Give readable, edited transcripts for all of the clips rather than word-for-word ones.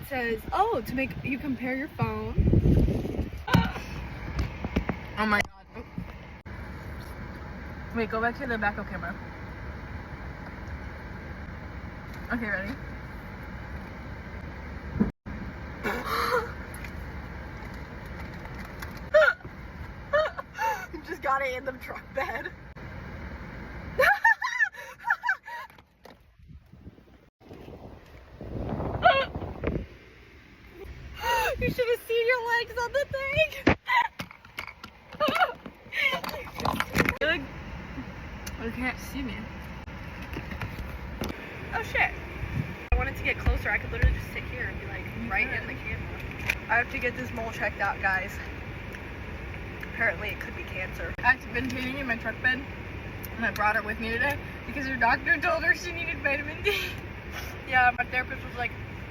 says, oh, to make you compare your phone. Oh my god. Oh. Wait, go back to the backup camera. Okay, ready? You just got it in the truck bed. You should have seen your legs on the thing. You can't see me. Oh shit. I wanted to get closer. I could literally just sit here and be like right in the camera. I have to get this mole checked out, guys. Apparently it could be cancer. I've been peeing in my truck bed, and I brought it with me today because her doctor told her she needed vitamin D. Yeah, my therapist was like,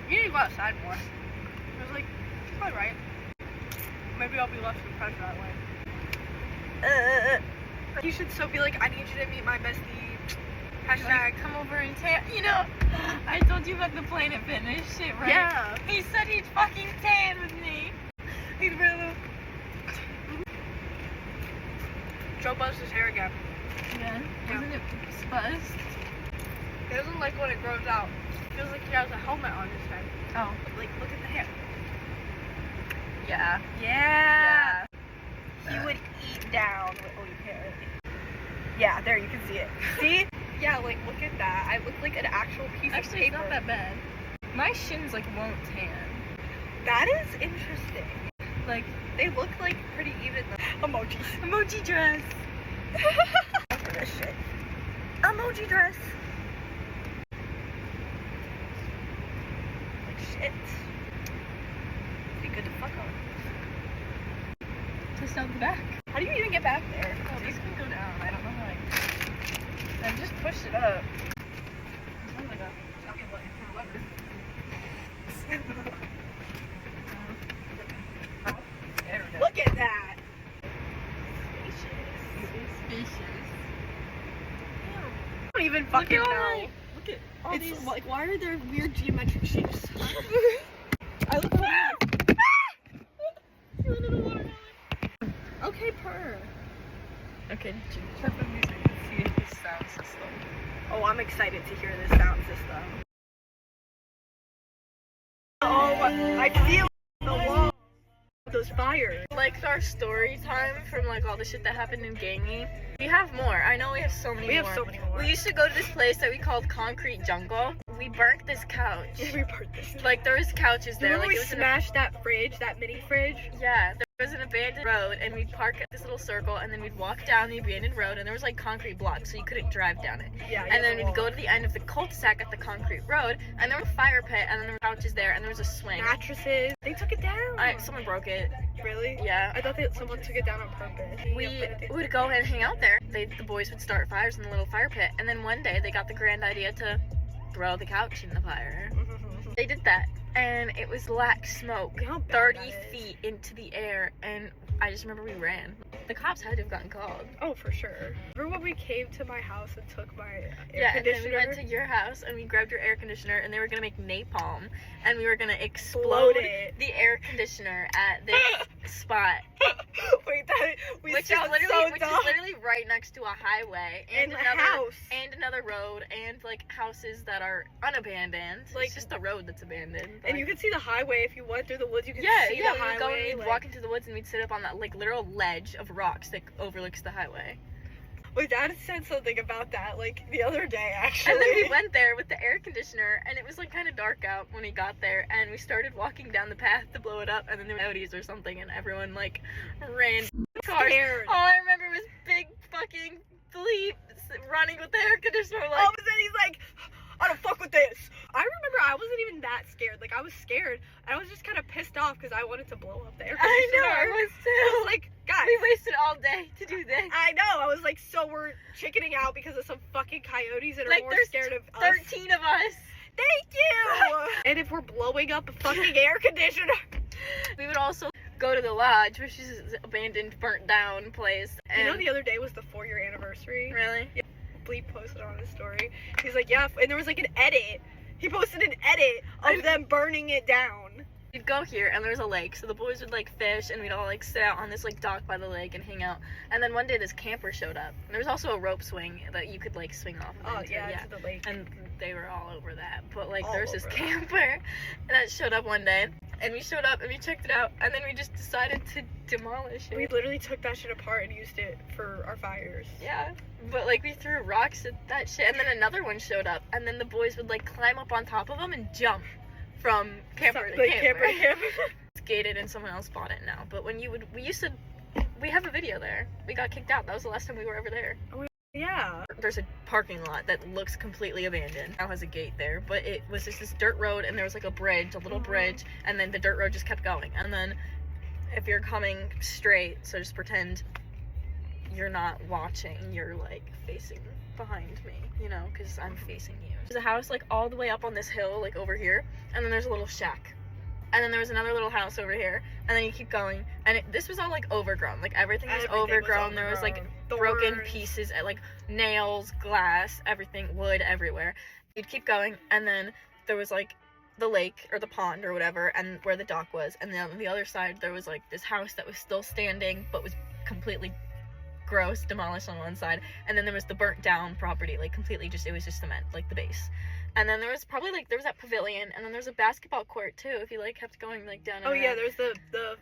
you need to go outside more. I was like, she's probably right. Maybe I'll be less depressed that way. You should so be like, I need you to meet my bestie. Hashtag Like, come over and tan. You know, I told you about the Planet Fitness shit, right? Yeah. He said he'd fucking tan with me. He'd really. Joe buzzed his hair again. Yeah. Yeah. Isn't it spuzzed? He doesn't like when it grows out. Feels like he has a helmet on his head. Oh. Like, look at the hair. Yeah. Yeah. He would eat down with hair. Yeah, there you can see it. See? Yeah, like look at that. I look like an actual piece of Actually, it's paper. not that bad. My shins like won't tan. That is interesting. Like They look like pretty even though. Emojis. emoji dress. For this shit. Emoji dress. Like shit. Be good to fuck on. Just out the back. How do you even get back there? Oh, these can go down. I don't know how. I just pushed it up. Sounds like a fucking button for weapon. There we go. Look at that. Spacious. I don't even fucking Look at all know. my- Look at all It's these. like, why are there weird geometric shapes? I look You went in the watermelon. okay, purr. Okay, check the music and see the sound system. Oh, I'm excited to hear this sound system. Oh, I feel the wall. Those fires. Like our story time from like all the shit that happened in Gangy. We have more. I know we have so many We more. have so many more. We used to go to this place that we called Concrete Jungle. We burnt this couch. We burnt this. Like there was couches there. Remember Like we it was smashed that fridge, that mini fridge? Yeah, there was an abandoned road, and we'd park at this little circle, and then we'd walk down the abandoned road, and there was like concrete blocks, so you couldn't drive down it. Yeah. And then we'd go to the end of the cul-de-sac at the concrete road, and there was a fire pit, and then there were couches there, and there was a swing. mattresses. They took it down. Someone broke it. Really? Yeah. I thought that someone took it down on purpose. We would go and hang out there. The boys would start fires in the little fire pit, and then one day they got the grand idea to throw the couch in the fire. They did that, and it was black smoke, You know how bad 30 that is? feet into the air, and I just remember we ran. The cops had to have gotten called. Oh, for sure. Remember when we came to my house and took my air Yeah, and then we conditioner? went to your house and we grabbed your air conditioner and they were gonna make napalm and we were gonna explode Explode it. the air conditioner at this spot, Wait, that we which is sound so dumb. literally right next to a highway and In a another house. and another road and like houses that are unabandoned. Like- It's just the road that's abandoned. And like- you could see the highway if you went through the woods. You could yeah, see yeah, the we would go highway. and we'd walk into the woods and we'd sit up on that like literal ledge of rocks that overlooks the highway. My dad said something about that like the other day, actually. And then we went there with the air conditioner, and it was like kind of dark out when we got there, and we started walking down the path to blow it up, and then there were coyotes or something, and everyone like ran cars. Scared. All I remember was big fucking Philippe running with the air conditioner, like. Oh, but then he's like, I don't fuck with this. I remember I wasn't even that scared. Like, I was scared. I was just kind of pissed off because I wanted to blow up the air I know, conditioner. I was I too. was like, guys. We wasted all day to do this. I know. I was like, so we're chickening out because of some fucking coyotes that are Like, more there's scared of us. 13 of us. Thank you. And if we're blowing up a fucking air conditioner. We would also go to the lodge, which is an abandoned, burnt down place. And You know, the other day was the 4-year anniversary. really? Bleep posted on his story. He's like, yeah, and there was like an edit. He posted an edit of them burning it down. We'd go here and there's a lake, so the boys would like fish and we'd all like sit out on this like dock by the lake and hang out. And then one day this camper showed up. And there was also a rope swing that you could like swing off of. Oh yeah, to the lake. And they were all over that. But like All there's this over that. camper that showed up one day and we showed up and we checked it out and then we just decided to demolish it. We literally took that shit apart and used it for our fires. Yeah, but like we threw rocks at that shit and then another one showed up and then the boys would like climb up on top of them and jump from camper to camper. It's gated and someone else bought it now. But when we have a video there. We got kicked out. That was the last time we were ever there. Yeah. There's a parking lot that looks completely abandoned. Now has a gate there, but it was just this dirt road and there was like a bridge, a little bridge, and then the dirt road just kept going. And then if you're coming straight, so just pretend you're not watching, you're like facing behind me, you know, because I'm facing you. There's a house like all the way up on this hill, like over here, and then there's a little shack. And then there was another little house over here, and then you keep going, and this was all like overgrown, like everything was overgrown. There was like broken pieces, like nails, glass, everything, wood everywhere. You'd keep going, and then there was like the lake or the pond or whatever, and where the dock was, and then on the other side there was like this house that was still standing but was completely gross, demolished on one side, and then there was the burnt down property, like completely just, it was just cement, like the base. And then there was probably like, there was that pavilion, and then there was a basketball court too, if you like kept going like down and yeah, around. there's the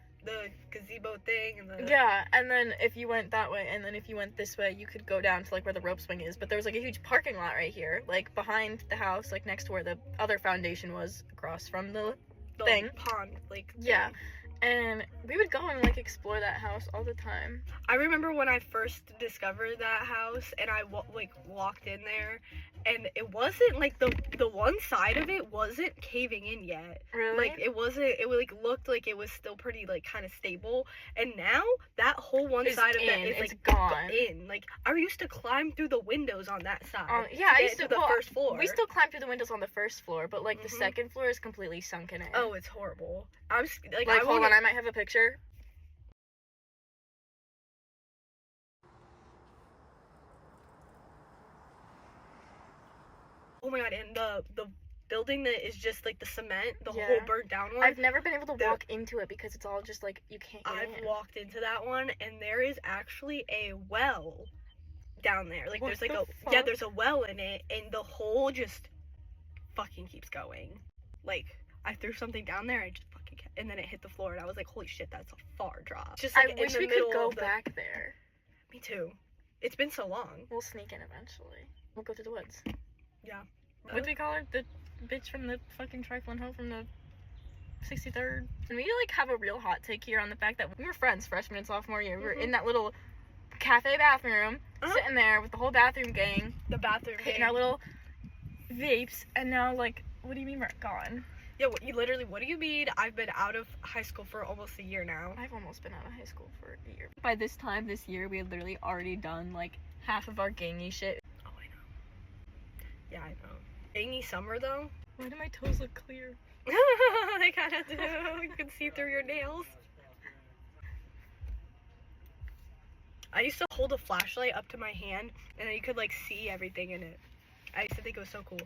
gazebo thing and the... Yeah, and then if you went that way, and then if you went this way, you could go down to like where the rope swing is, but there was like a huge parking lot right here, like behind the house, like next to where the other foundation was, across from the thing. Pond, like... Yeah. And we would go and like explore that house all the time. I remember when I first discovered that house and I walked in there, and it wasn't like the one side of it wasn't caving in yet. Really? Like it wasn't. It like looked like it was still pretty like kind of stable. And now that whole one side of that is like gone. Like I used to climb through the windows on that side. Yeah, I used to the first floor. We still climb through the windows on the first floor, but like the second floor is completely sunken in. Oh, it's horrible. I'm like hold on, I might have a picture. Oh my god, and the building that is just like the cement, the whole burnt down one. I've never been able to walk into it because it's all just like, you can't get I've walked into that one, and there is actually a well down there. Like there's like there's a well in it, and the hole just fucking keeps going. Like I threw something down there, I just fucking kept, and then it hit the floor, and I was like, holy shit, that's a far drop. Just like I wish we could go back there. Me too. It's been so long. We'll sneak in eventually. We'll go to the woods. Yeah. What do we call her? The bitch from the fucking trifling hoe from the 63rd. And we like have a real hot take here on the fact that we were friends freshman and sophomore year. We were in that little cafe bathroom, sitting there with the whole bathroom gang. The bathroom gang. Hitting our little vapes, and now like, what do you mean we're gone? Yeah, what do you mean? I've been out of high school for almost a year now. I've almost been out of high school for a year. By this time this year, we had literally already done like half of our gangy shit. Oh, I know. Yeah, I know. Gangy summer though? Why do my toes look clear? They kinda do. You can see through your nails. I used to hold a flashlight up to my hand and then you could like see everything in it. I used to think it was so cool.